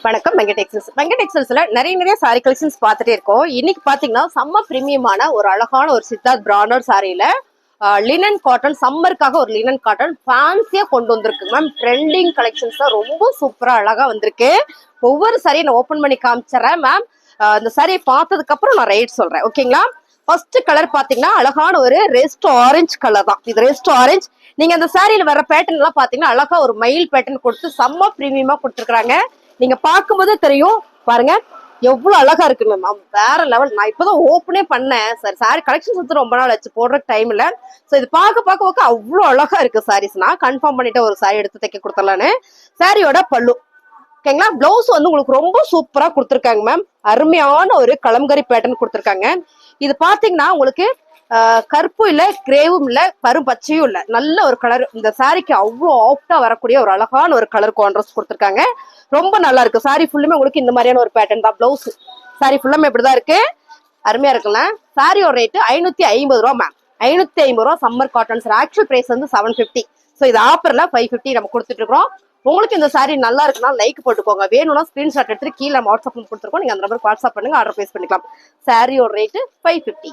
வணக்கம் வெங்கடெக்ஸல்ஸ்ல நிறைய sorry collections பார்த்துட்டே இருக்கோம். இன்னைக்கு பாத்தீங்கன்னா செம்ம பிரீமியமான ஒரு அழகான ஒரு சித்தார்த் பிராண்டட் சாரியில லினன் காட்டன் சம்மருக்காக ஒரு லினன் காட்டன் ஃபேன்சியா கொண்டு வந்திருக்கு மேம். ட்ரெண்டிங் கலெக்ஷன்ஸ் தான் ரொம்ப சூப்பரா அழகா வந்திருக்கு. ஒவ்வொரு சாரியை நான் ஓபன் பண்ணி காமிச்சிடறேன் மேம். இந்த சாரியை பார்த்ததுக்கு அப்புறம் நான் ரேட் சொல்றேன், ஓகேங்களா? ஃபர்ஸ்ட் கலர் பாத்தீங்கன்னா அழகான ஒரு ரெஸ்ட் ஆரஞ்சு கலர் தான். இது ரெஸ்ட் ஆரஞ்சு. நீங்க அந்த சாரியில வர பேட்டர்ன் எல்லாம் பாத்தீங்கன்னா அழகா ஒரு மயில் பேட்டர்ன் கொடுத்து செம்ம பிரீமியமா கொடுத்துருக்காங்க. நீங்க பார்க்கும்போதே தெரியும் பாருங்க எவ்வளவு அழகா இருக்கு மேம். வேற லெவல். நான் இப்பதான் ஓப்பனே பண்ணேன் சார். சாரி கலெக்ஷன்ஸ் வந்து ரொம்ப நாள் ஆச்சு, போடுற டைம் இல்ல. சோ இது பார்க்க அவ்வளவு அழகா இருக்கு சாரீஸ். நான் கன்ஃபார்ம் பண்ணிட்டு ஒரு சாரி எடுத்து தைக்க கொடுத்துடலான்னு. சாரியோட பல்லு ஓகேங்களா. பிளவுஸ் வந்து உங்களுக்கு ரொம்ப சூப்பரா கொடுத்துருக்காங்க மேம். அருமையான ஒரு கலம்கரி பேட்டர்ன் கொடுத்துருக்காங்க. இது பாத்தீங்கன்னா உங்களுக்கு கருப்பும் இல்ல, கிரேவும் இல்ல, கரும் பச்சையும் இல்ல, நல்ல ஒரு கலர். இந்த சாரிக்கு அவ்வளவு ஆப்டா வரக்கூடிய ஒரு அழகான ஒரு கலர் கான்ட்ராஸ்ட் கொடுத்துருக்காங்க. ரொம்ப நல்லா இருக்கு. சாரி ஃபுல்லுமே உங்களுக்கு இந்த மாதிரியான ஒரு பேட்டர்ன் தான். பிளவுஸ் சாரி ஃபுல்லாமே இப்படிதான் இருக்கு. அருமையா இருக்குல்ல. சாரியோட ரேட்டு 550 ரூபா மேம். 550 ரூபா summer cotton sir. Actual price வந்து 750. ஸோ இது ஆஃபர்ல 550 நம்ம கொடுத்துட்டு இருக்கோம். உங்களுக்கு இந்த சாரி நல்லா இருக்குன்னா லைக் போட்டுக்கோங்க. வேணும்னா ஸ்கிரீன்ஷாட் எடுத்துட்டு கீழே வாட்ஸ்அப் கொடுத்துருக்கோம். நீங்க அந்த நம்பருக்கு வாட்ஸ்அப் பண்ணுங்க, ஆர்டர் பிளேஸ் பண்ணிக்கலாம். சாரியோட ரேட்டு 550.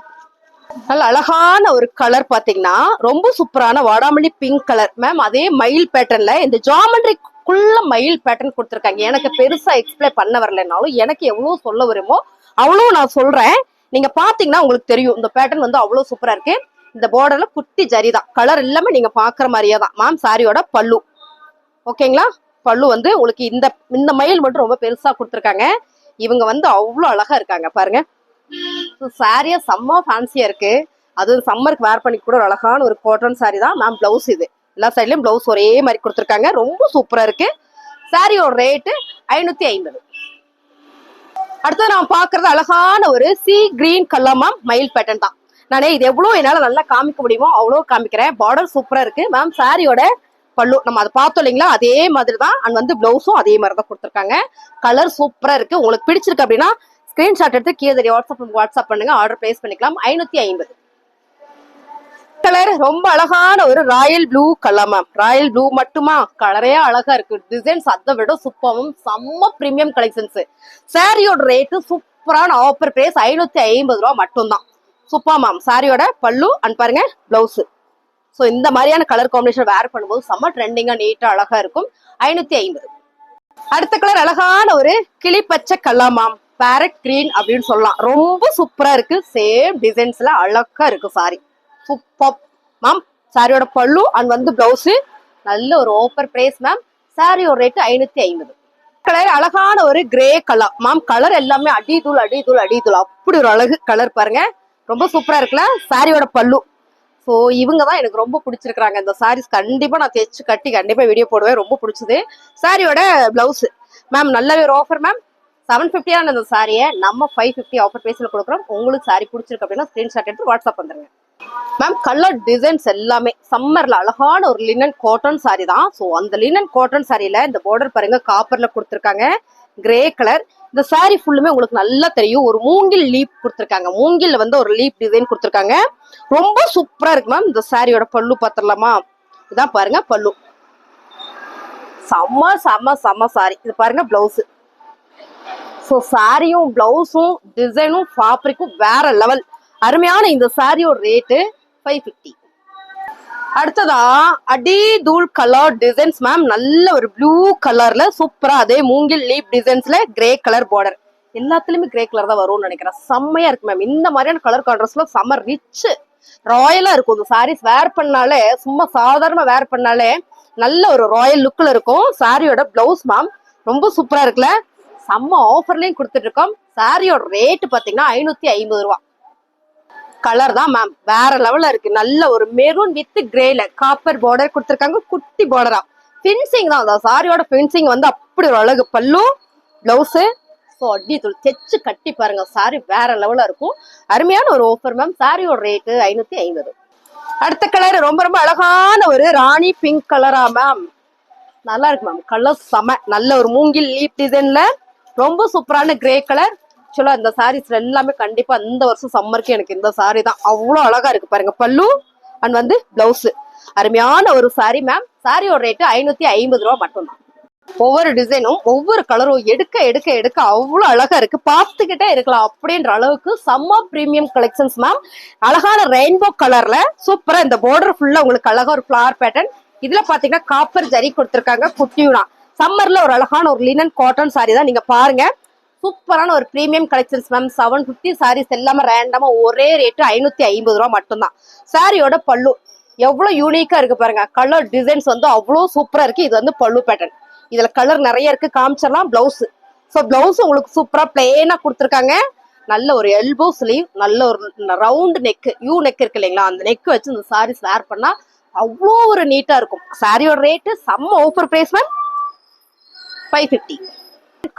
நல்ல அழகான ஒரு கலர் பாத்தீங்கன்னா ரொம்ப சூப்பரான வாடாமல்லி பிங்க் கலர் மேம். அதே மயில் பேட்டர்ன்ல இந்த ஜாமெண்ட்ரிக்குள்ள மயில் பேட்டர்ன் கொடுத்துருக்காங்க. எனக்கு பெருசா எக்ஸ்பிளைன் பண்ண வரலனாலும் எனக்கு எவ்வளவு சொல்ல வருமோ அவ்வளவு நான் சொல்றேன். நீங்க பாத்தீங்கன்னா உங்களுக்கு தெரியும் இந்த பேட்டர்ன் வந்து அவ்வளவு சூப்பரா இருக்கு. இந்த பார்டர்ல குட்டி ஜரிதான். கலர் எல்லாமே நீங்க பாக்குற மாதிரியே தான் மேம். சாரியோட பல்லு ஓகேங்களா. பல்லு வந்து உங்களுக்கு இந்த மயில் மட்டும் ரொம்ப பெருசா கொடுத்துருக்காங்க. இவங்க வந்து அவ்வளவு அழகா இருக்காங்க பாருங்க. சாரியா செம்ம ஃபேன்சியா இருக்கு. அது சம்மருக்கு வேர் பண்ணி கூட ஒரு அழகான ஒரு காட்டன் சாரி தான் மேம். பிளவுஸ் இது எல்லா சைட்லயும் பிளவுஸ் ஒரே மாதிரி கொடுத்துருக்காங்க. ரொம்ப சூப்பரா இருக்கு. சாரியோட ரேட்டு 550. அடுத்தது நான் பாக்குறது அழகான ஒரு சி கிரீன் கலர் மேம். மயில் பேட்டர்ன் தான். நானே இது எவ்வளவு என்னால நல்லா காமிக்க முடியுமோ அவ்வளவு காமிக்கிறேன். பார்டர் சூப்பரா இருக்கு மேம். சாரியோட பல்லு நம்ம அதை பார்த்தோம் இல்லைங்களா, அதே மாதிரி தான். அண்ட் வந்து பிளவுஸும் அதே மாதிரி தான் கொடுத்துருக்காங்க. கலர் சூப்பரா இருக்கு. உங்களுக்கு பிடிச்சிருக்கு அப்படின்னா ஸ்கிரீன்ஷாட் எடுத்து கீழே வாட்ஸ்அப் பண்ணுங்க, ஆர்டர் பிளேஸ் பண்ணிக்கலாம். 550. கலர் ரொம்ப அழகான ஒரு Royal blue colour ma'am. Royal blue மட்டுமா, கலரே அழகா இருக்கு. டிசைன்ஸ் அதை விட சூப்பரும் செம்ம பிரீமியம் கலெக்ஷன்ஸ். சாரியோட ரேட்டு சூப்பரான ஆஃபர் பிரைஸ் 550 ரூபா மட்டும்தான். Super ma'am. சாரியோட பல்லு அண்ட் பாருங்க பிளவுஸ். ஸோ இந்த மாதிரியான கலர் காம்பினேஷன் வேர் பண்ணும்போது செம்ம ட்ரெண்டிங்கா நீட்டா அழகா இருக்கும். 550. அடுத்த கலர் அழகான ஒரு கிளிப்பச்சை கலர் மேம். பேரட் கிரீன் அப்படின்னு சொல்லலாம். ரொம்ப சூப்பரா இருக்கு. சேம் டிசைன்ஸ்ல அழகா இருக்கு சாரி. Super ma'am. சாரியோட பல்லு அண்ட் வந்து பிளவுஸ் நல்ல ஒரு ஆஃபர் பிரைஸ் மேம். சாரியோட ரேட்டு 550. கலர் அழகான ஒரு கிரே கலர் மேம். கலர் எல்லாமே அடிதூள் அப்படி ஒரு அழகு கலர் பாருங்க. ரொம்ப சூப்பரா இருக்குல்ல. சாரியோட பல்லு. ஸோ இவங்க தான் எனக்கு ரொம்ப பிடிச்சிருக்காங்க. இந்த சாரீஸ் கண்டிப்பா நான் தைச்சு கட்டி கண்டிப்பா வீடியோ போடுவேன். ரொம்ப பிடிச்சது. சாரியோட பிளவுஸ் மேம் நல்லாவே ஒரு ஆஃபர் மேம். 750 இந்த சாரியை நம்ம 550 ஆஃபர் பிரைஸ்ல கொடுக்குறோம். உங்களுக்கு சாரி பிடிச்சிருக்கு அப்படின்னா ஸ்கிரீன்ஷாட் எடுத்து வாட்ஸ்அப் வந்துருங்க மேம். கலர் டிசைன்ஸ் எல்லாமே சம்மர்ல அழகான ஒரு லினன் காட்டன் சாரி தான். ஸோ அந்த லினன் காட்டன் சாரியில இந்த பார்டர் பாருங்க காப்பர்ல கொடுத்துருக்காங்க. Grey colour. இந்த சாரி ஃபுல்லுமே உங்களுக்கு நல்லா தெரியும். ஒரு மூங்கில் லீப் கொடுத்துருக்காங்க. மூங்கில் வந்து ஒரு லீப் டிசைன் கொடுத்துருக்காங்க. ரொம்ப சூப்பரா இருக்கு மேம். இந்த சாரியோட பல்லு பாத்திரலாமா? இதான் பாருங்க பல்லு. செம்ம சாரி. இது பாருங்க பிளவுஸ். ஸோ சாரியும் பிளவுஸும் டிசைனும் ஃபேப்ரிக்கும் வேற லெவல். அருமையான இந்த சாரியோட ரேட்டு 550. அடுத்ததா அடி தூள் கலர் டிசைன்ஸ் மேம். நல்ல ஒரு ப்ளூ கலர்ல சூப்பரா அதே மூங்கில் லீப் டிசைன்ஸ்ல கிரே கலர் பார்டர். எல்லாத்துலயுமே கிரே கலர் தான் வரும்னு நினைக்கிறேன். செம்மையா இருக்கு மேம். இந்த மாதிரியான கலர் கான்ட்ராஸ்ட்ல செம்ம ரிச் ராயலா இருக்கும். இந்த சாரீஸ் வேர் பண்ணாலே சும்மா சாதாரண வேர் பண்ணாலே நல்ல ஒரு ராயல் லுக்ல இருக்கும். சாரியோட பிளவுஸ் மேம் ரொம்ப சூப்பரா இருக்குல்ல. செம்ம ஆஃபர்லயும் கொடுத்துட்டு இருக்கோம். சாரியோட ரேட்டு பாத்தீங்கன்னா 550 ரூபா. கலர் தான் மேம் வேற லெவல்ல இருக்கு. நல்ல ஒரு மெரூன் வித் கிரேல காப்பர் பார்டர் கொடுத்துருக்காங்க. குட்டி பார்டரா பினிஷிங் தான். அந்த சாரியோட பினிஷிங் வந்து அப்படி ஒரு அழகு. பல்லு பிளவுஸ் ஸோ அடி தூள் தைச்சு கட்டி பாருங்க. சாரி வேற லெவலா இருக்கும். அருமையான ஒரு ஆஃபர் மேம். சாரியோட ரேட்டு 550. அடுத்த கலர் ரொம்ப அழகான ஒரு ராணி பிங்க் கலரா மேம். நல்லா இருக்கு மேம். கலர் செம. நல்ல ஒரு மூங்கில் லீப் டிசைன்ல ரொம்ப சூப்பரான கிரே கலர். ஆக்சுவலா இந்த சாரீஸ்ல எல்லாமே கண்டிப்பா இந்த வருஷம் சம்மருக்கு எனக்கு இந்த சாரி தான் அவ்வளவு அழகா இருக்கு பாருங்க. பல்லு அண்ட் வந்து பிளவுஸ். அருமையான ஒரு சாரி மேம். சாரியோட ரேட்டு 550 ரூபா மட்டும்தான். ஒவ்வொரு டிசைனும் ஒவ்வொரு கலரும் எடுக்க எடுக்க எடுக்க அவ்வளவு அழகா இருக்கு, பார்த்துக்கிட்டே இருக்கலாம் அப்படின்ற அளவுக்கு செம்ம பிரீமியம் கலெக்ஷன்ஸ் மேம். அழகான ரெயின்போ கலர்ல சூப்பரா இந்த பார்டர் ஃபுல்லா உங்களுக்கு அழகா ஒரு ஃபிளவர் பேட்டர்ன். இதுல பாத்தீங்கன்னா காப்பர் ஜரி கொடுத்திருக்காங்க குட்டியூனா. சம்மர்ல ஒரு அழகான ஒரு லினன் காட்டன் சாரி தான் நீங்க பாருங்க. சூப்பரான ஒரு பிரீமியம் கலெக்ஷன்ஸ் மேம். 750 சாரீஸ் எல்லாமே ரேண்டமா ஒரே ரேட்டு 550 ரூபா மட்டும்தான். சாரியோட பல்லு எவ்வளவு யூனிக்கா இருக்கு பாருங்க. கலர் டிசைன்ஸ் வந்து அவ்வளவு சூப்பரா இருக்கு. இது வந்து பல்லு பேட்டர்ன். இதுல கலர் நிறைய இருக்கு, காமிச்சிடலாம். பிளவுஸ், ஸோ பிளவுஸ் உங்களுக்கு சூப்பரா பிளெயினா கொடுத்துருக்காங்க. நல்ல ஒரு எல்போ ஸ்லீவ், நல்ல ஒரு ரவுண்ட் நெக், யூ நெக் இருக்கு இல்லைங்களா, அந்த நெக் வச்சு இந்த சாரீஸ் வேர் பண்ணா அவ்வளோ ஒரு நீட்டா இருக்கும். சாரியோட ரேட்டு செம்ம offer price ma'am, 550.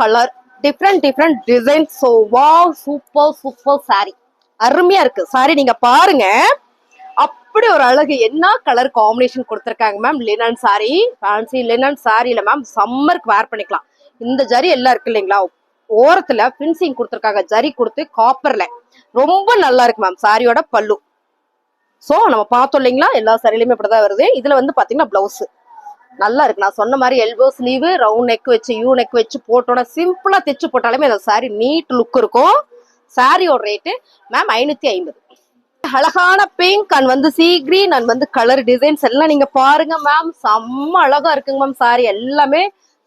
Colour different different design. So wow, super super sari, அருமையா இருக்கு சாரி. நீங்க பாருங்க, அப்படி ஒரு அழகு. என்ன கலர் காம்பினேஷன் கொடுத்துருக்காங்க ma'am. Linen sari, fancy linen சாரியில மேம் சம்மருக்கு வேர் பண்ணிக்கலாம். இந்த ஜரி எல்லாம் இருக்கு இல்லைங்களா, ஓரத்துல பினிஷிங் கொடுத்துருக்காங்க, ஜரி கொடுத்து காப்பர்ல ரொம்ப நல்லா இருக்கு மேம். சாரியோட பல்லு, ஸோ நம்ம பார்த்தோம் இல்லைங்களா, எல்லா சாரிலையுமே இப்படிதான் வருது. இதுல வந்து பாத்தீங்கன்னா பிளவுஸ் நல்லா இருக்கு. நான் சொன்ன மாதிரி எல்போ ஸ்லீவ், ரவுண்ட் நெக் வச்சு யூ நெக் வச்சு போட்டோட சிம்பிளா தைச்சு போட்டாலுமே அந்த சாரி நீட் லுக் இருக்கும். சாரியோட ரேட்டு மேம் 550. அழகான பிங்க் அண்ட் வந்து சீ கிரீன் அண்ட் வந்து கலர் டிசைன்ஸ் எல்லாம் நீங்க பாருங்க மேம். செம்ம அழகா இருக்குங்க மேம். சாரி எல்லாமே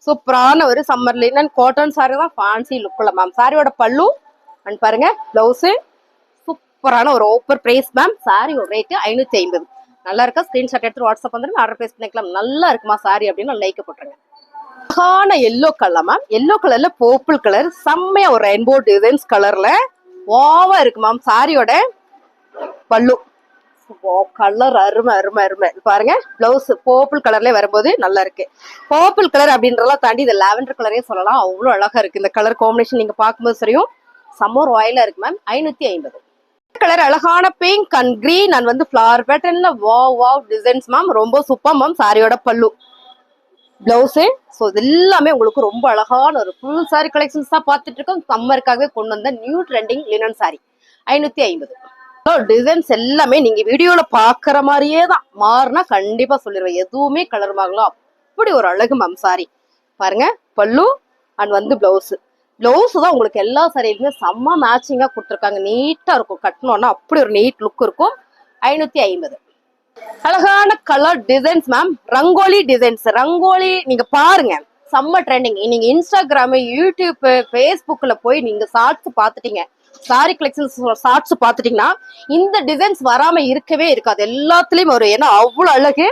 சூப்பரான ஒரு சம்மர் லினன் காட்டன் சாரி தான், ஃபேன்சி லுக்ல மேம். சாரியோட பல்லு அண்ட் பாருங்க பிளவுஸ், சூப்பரான ஒரு ஆஃபர் பிரைஸ் மேம். சாரியோட ரேட்டு 550. நல்லா இருக்கா? ஸ்கிரீன்ஷாட் எடுத்து வாட்ஸ்அப் வந்துருங்க, ஆர்டர் பிளேஸ் பண்ணிக்கலாம். நல்லா இருக்குமா சாரி அப்படின்னு லைக் போட்டுருங்க. அழகான எல்லோ கலர் மேம். எல்லோ கலர்ல பர்பிள் கலர், செம்மையா ஒரு ரெயின்போ டிசைன்ஸ் கலர்ல ஓவா இருக்கு மேம். சாரியோட பல்லு கலர் அருமை அருமை அருமை பாருங்க. பிளவுஸ் பர்பிள் கலர்ல வரும்போது நல்லா இருக்கு. பர்பிள் கலர் அப்படின்றலாம் தாண்டி இந்த லாவெண்டர் கலரே சொல்லலாம், அவ்வளவு அழகா இருக்கு. இந்த கலர் காம்பினேஷன் நீங்க பார்க்கும்போது சரியும் செம்ம ராயலா இருக்கு மேம். 550. கலர் அழகான பிங்க் அண்ட் கிரீன் அண்ட் வந்து ஃபிளவர் பேட்டர்ன்ல வாவ் வாவ் டிசைன்ஸ் மேம். ரொம்ப சூப்பர் மேம். சாரியோட பல்லு, பிளவுஸ், ஸோ இது எல்லாமே உங்களுக்கு ரொம்ப அழகான ஒரு ஃபுல் சாரி கலெக்ஷன்ஸ் தான் பார்த்துட்டு இருக்கோம். சம்மருக்காகவே கொண்டு வந்த new trending linen sorry 550. Designs எல்லாமே நீங்க வீடியோல பாக்குற மாதிரியே தான், மாறினா கண்டிப்பா சொல்லிடுவேன். எதுவுமே கலர் மாறலாம், அப்படி ஒரு அழகு மேம். சாரி பாருங்க, பல்லு அண்ட் வந்து பிளவுஸ். பிளவுஸ் தான் உங்களுக்கு எல்லா சாரியிலுமே செம்ம மேட்சிங்கா கொடுத்துருக்காங்க. நீட்டா இருக்கும், கட்டணும்னா அப்படி ஒரு நீட் லுக் இருக்கும். 550. அழகான colour designs ma'am. Rangoli designs, rangoli நீங்க பாருங்க செம்ம ட்ரெண்டிங். நீங்க இன்ஸ்டாகிராம், யூடியூப், ஃபேஸ்புக்ல போய் நீங்க ஷார்ட்ஸ் பாத்துட்டீங்க, சாரி கலெக்ஷன்ஸ் ஷார்ட்ஸ் பாத்துட்டீங்கன்னா இந்த டிசைன்ஸ் வராம இருக்கவே இருக்காது. எல்லாத்துலயும் ஒரு, ஏன்னா அவ்வளவு அழகு.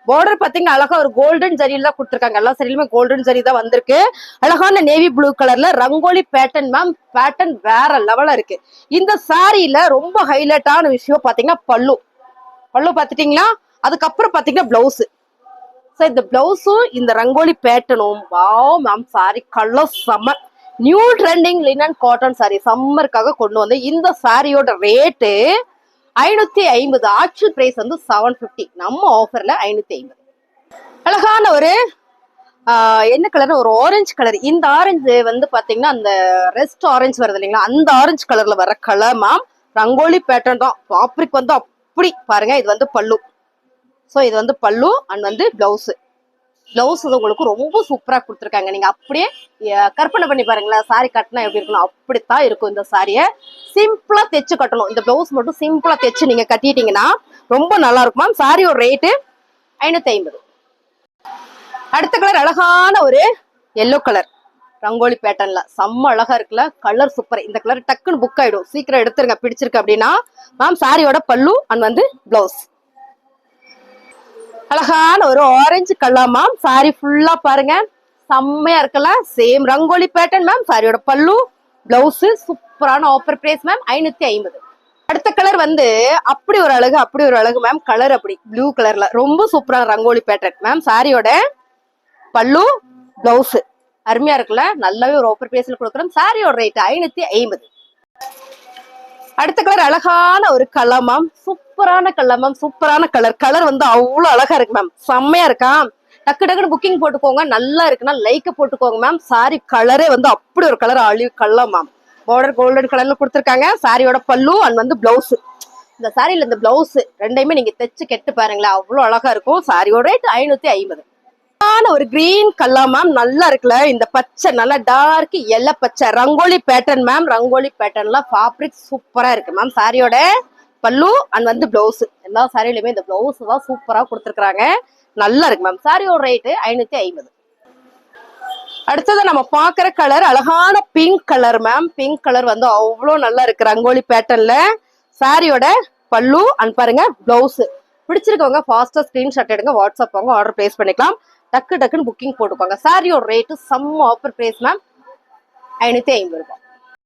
பார்டர் பாத்தீங்கன்னா அழகா ஒரு கோல்டன் ஜரியில தான் கொடுத்துருக்காங்க. எல்லா சரியிலுமே கோல்டன் ஜரி தான் வந்திருக்கு. அழகான நேவி ப்ளூ கலர்ல ரங்கோலி பேட்டர்ன் மேம். பேட்டர்ன் வேற லெவலா இருக்கு. இந்த சாரியில ரொம்ப ஹைலைட்டான விஷயம் பாத்தீங்கன்னா பல்லு. பல்லு பாத்துட்டீங்களா, அதுக்கப்புறம் பாத்தீங்கன்னா பிளவுஸ். ஸோ இந்த பிளவுஸும் இந்த ரங்கோலி பேட்டர்னும் வாவ் மேம். சாரி கலர் செம்ம. New trending linen cotton sari சம்மருக்காக கொண்டு வந்து இந்த சாரியோட ரேட்டு 550. ஆக்சுவல் பிரைஸ் வந்து 750, நம்ம ஆஃபர்ல 550. அழகான ஒரு என்ன கலர், ஒரு ஆரஞ்சு கலர். இந்த ஆரஞ்சு வந்து பாத்தீங்கன்னா அந்த ரெஸ்ட் ஆரஞ்சு வருது இல்லைங்களா, அந்த ஆரஞ்சு கலர்ல வர கலர் மேம். ரங்கோலி பேட்டர்ன் தான், பாப்ரிக் வந்து அப்படி பாருங்க. இது வந்து பல்லு, ஸோ இது வந்து பல்லு அண்ட் வந்து பிளவுஸ். பிளவுஸ் உங்களுக்கு ரொம்ப சூப்பரா கொடுத்துருக்காங்க. நீங்க அப்படியே கற்பனை பண்ணி பாருங்களேன், சாரி கட்டினா எப்படி இருக்கணும், அப்படித்தான் இருக்கும். இந்த சாரியை சிம்பிளா தைச்சு கட்டணும். இந்த பிளவுஸ் மட்டும் சிம்பிளா தைச்சு நீங்க கட்டிட்டீங்கன்னா ரொம்ப நல்லா இருக்கும் மேம். சாரியோட ரேட்டு 550. அடுத்த கலர் அழகான ஒரு எல்லோ கலர் ரங்கோலி பேட்டர்ன்ல செம்ம அழகா இருக்குல்ல. Colour super. இந்த கலர் டக்குன்னு புக் ஆயிடும், சீக்கிரம் எடுத்துருங்க பிடிச்சிருக்கு அப்படின்னா மேம். சாரியோட பல்லு அண்ட் வந்து பிளவுஸ். அழகான ஒரு ஆரஞ்சு கலர் மேம். சாரி ஃபுல்லா பாருங்க செம்மையா இருக்குல்ல. Same rangoli pattern ma'am. சாரியோட பல்லு, பிளவுஸ். சூப்பரான ஆஃபர் பிரைஸ் மேம், 550. அடுத்த கலர் வந்து அப்படி ஒரு அழகு, அப்படி ஒரு அழகு மேம். கலர் அப்படி ப்ளூ கலர்ல ரொம்ப சூப்பரான ரங்கோலி பேட்டர்ன் மேம். சாரியோட பல்லு, பிளவுஸ் அருமையா இருக்குல்ல. நல்லாவே ஒரு ஆஃபர் பிரைஸ்ல கொடுக்குறோம். சாரியோட ரேட் 550. அடுத்த கலர் அழகான ஒரு கலர் மேம். சூப்பரான கலர் மேம். சூப்பரான கலர். கலர் வந்து அவ்வளவு அழகா இருக்கு மேம். செம்மையா இருக்கா? டக்கு டக்குன்னு புக்கிங் போட்டுக்கோங்க. நல்லா இருக்குன்னா லைக் போட்டுக்கோங்க மேம். சாரி கலரே வந்து அப்படி ஒரு colour, olive colour ma'am. Border golden கலர்ல கொடுத்துருக்காங்க. சாரியோட பல்லு அண்ட் வந்து பிளவுஸ். இந்த சாரியில இந்த பிளவுஸ் ரெண்டையுமே நீங்க தைச்சு கெட்டு பாருங்களேன், அவ்வளவு அழகா இருக்கும். சாரியோட ரேட் 550. ஒரு கிரீன் கலர் மேம், நல்லா இருக்குல்ல. இந்த பச்சை நல்லா டார்க் எல்லோ பச்சை ரங்கோலி பேட்டர்ன் மேம். ரங்கோலி பேட்டர்ன்ல ஃபேப்ரிக் சூப்பரா இருக்கு மேம். சாரியோட பல்லு அண்ட் வந்து பிளவுஸ், எல்லா சாரியிலுமே இந்த பிளவுஸ் தான் சூப்பரா கொடுத்துருக்காங்க. நல்லா இருக்கு மேம். சாரியோட ரேட்டு 550. அடுத்தது நம்ம பாக்குற கலர் அழகான pink colour ma'am. Pink colour வந்து அவ்வளவு நல்லா இருக்கு ரங்கோலி பேட்டர்ன்ல. சாரியோட பல்லு அண்ட் பாருங்க பிளவுஸ். பிடிச்சிருக்கவங்க ஃபாஸ்டா ஸ்கிரீன்ஷாட் எடுங்க, வாட்ஸ்அப் வாங்க, ஆர்டர் பிளேஸ் பண்ணிக்கலாம். டக்குன்னு புக்கிங் போட்டுக்கோங்க. சாரியோட ரேட்டு செம்ம ஆஃபர் பிரைஸ் மேம், 550 ரூபாய்.